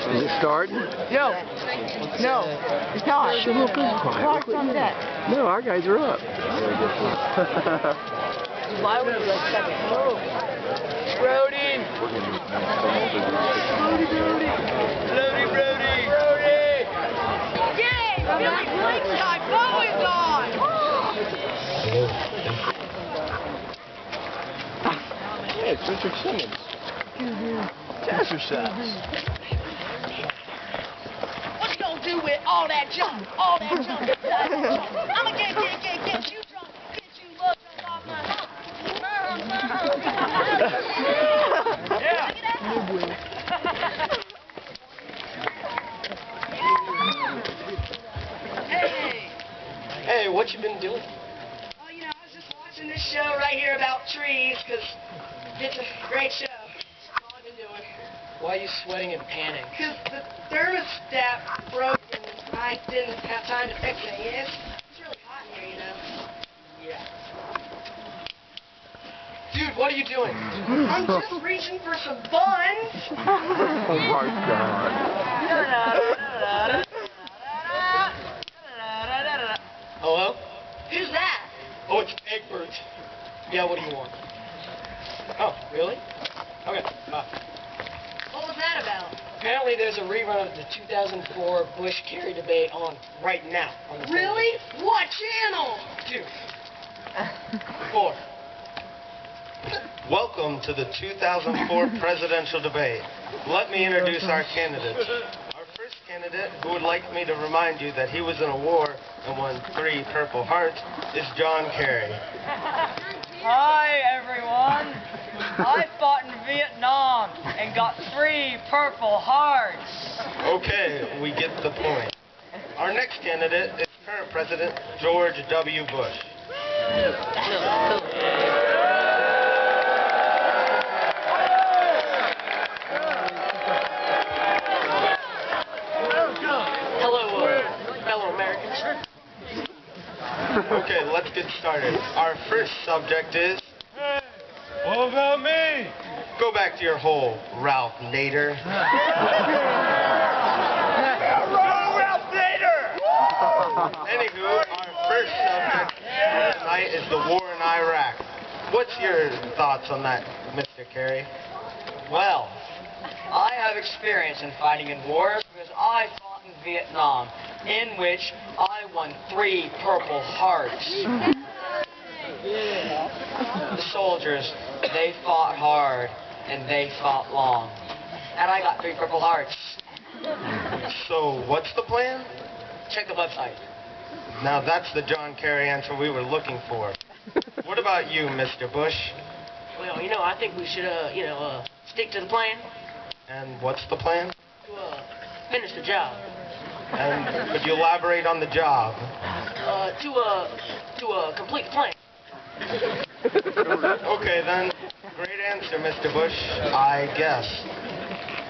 Is it starting? No. No. It's not. Clock's on deck. No, our guys are up. Why would you like second? Oh. Brody! Brody! Yay! Billy Blake's got Bowie's on! Yeah, it's Richard Simmons. Jazzercise. What you gonna do with all that junk? All that junk? I'ma get you drunk, get you love junk off my hump. Yeah. Hey, what you been doing? Oh, you know, I was just watching this show right here about trees, because it's a great show. That's all I've been doing. Why are you sweating and panting? Because the thermostat broke and I didn't have time to fix it. It's really hot in here, you know. Yeah. Dude, what are you doing? I'm just reaching for some buns. Oh my God. Hello? Who's that? Oh, it's Egbert. Yeah, what do you want? Oh, really? Okay, What was that about? apparently there's a rerun of the 2004 Bush-Kerry debate on right now. On the Really? What channel? 2. 4. Welcome to the 2004 presidential debate. Let me introduce our candidates. Our first candidate, who would like me to remind you that he was in a war and won 3 Purple Hearts, is John Kerry. Hi everyone! I fought in Vietnam and got 3 Purple Hearts. Okay, we get the point. Our next candidate is current President George W. Bush. Hello, fellow Americans. Okay, let's get started. Our first subject is... Hey, what about me? Go back to your hole, Ralph Nader. Ralph Nader! Anywho, our first subject tonight is the war in Iraq. What's your thoughts on that, Mr. Kerry? Well, I have experience in fighting in wars because I fought in Vietnam, in which I won 3 Purple Hearts. The soldiers, they fought hard and they fought long. And I got 3 Purple Hearts. So, what's the plan? Check the website. Now that's the John Kerry answer we were looking for. What about you, Mr. Bush? Well, you know, I think we should, stick to the plan And what's the plan? to, finish the job. And could you elaborate on the job? To complete the plan. Okay then, great answer, Mr. Bush, I guess.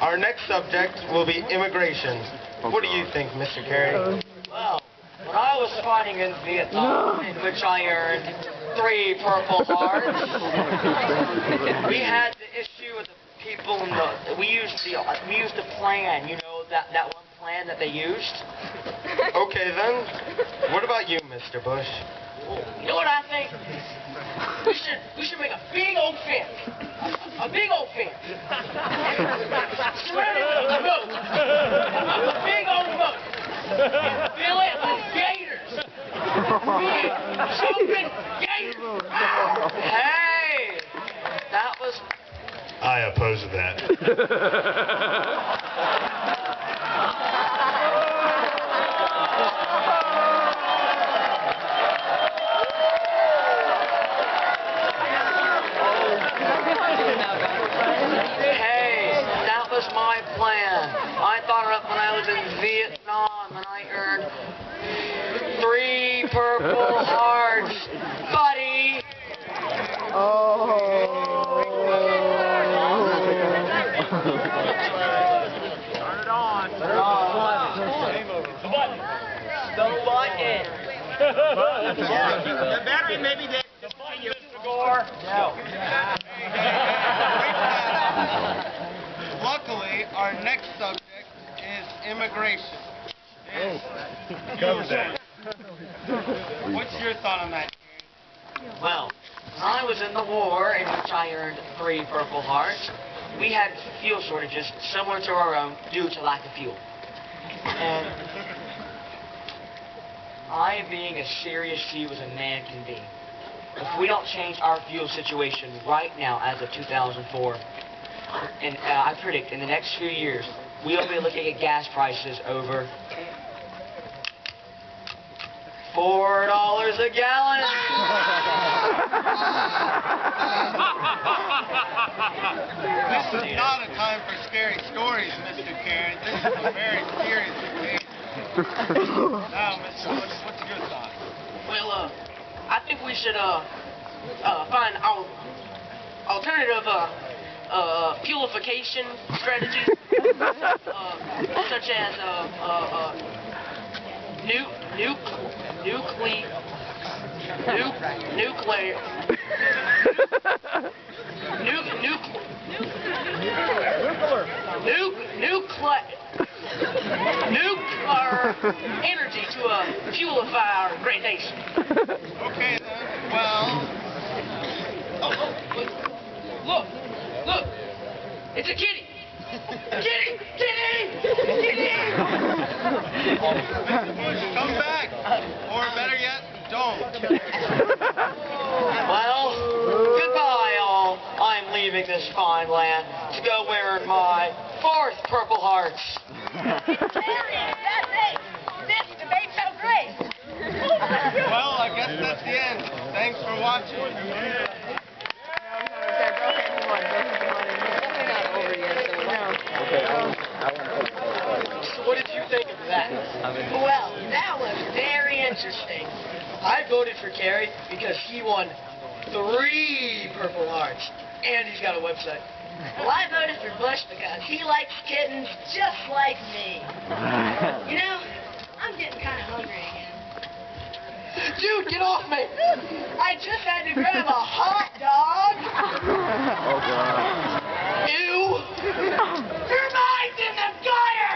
Our next subject will be immigration. What do you think, Mr. Kerry? Well, when I was fighting in Vietnam, in which I earned 3 Purple Hearts, we had the issue with the people in the, we used the plan, you know, that one plan that they used. Okay then, what about you, Mr. Bush? You know what I think? We should make a big old fence. A big old fence. Surrounded with a moat. A big old moat. And fill it with gators. Big, jumping gators. Hey, that was... I oppose that. my plan. I thought it up when I was in Vietnam and I earned 3 Purple Hearts, buddy. Turn it on. Turn it on. The button. The button. The battery maybe the button, Mr. Gore. No. Luckily, our next subject immigration. Cover that. What's your thought on that? Well, when I was in the war, in which I earned 3 Purple Hearts, we had fuel shortages similar to our own due to lack of fuel. And I, being as serious as a man can be, if we don't change our fuel situation right now as of 2004, and I predict in the next few years, we'll be looking at gas prices over $4 a gallon. This is not a time for scary stories, Mr. Kerry. This is a very serious occasion. Now, Mr. What's your thought? Well, I think we should find alternative fuelification strategies, such as nuclear energy to fuelify our great nation. Okay, then. Well, Look, it's a kitty. Kitty. Mr. Bush, come back. Or better yet, don't. Well, goodbye, all. I'm leaving this fine land to go wearing my 4th Purple Hearts. That's it. This debate's so great. Well, I guess that's the end. Thanks for watching. So what did you think of that? Well, that was very interesting. I voted for Kerry because he won 3 Purple Hearts, and he's got a website. Well, I voted for Bush because he likes kittens just like me. You know, I'm getting kind of hungry again. Dude, get off me! I just had to grab a hot dog. Oh, God. Ew! Your mind's in the gutter!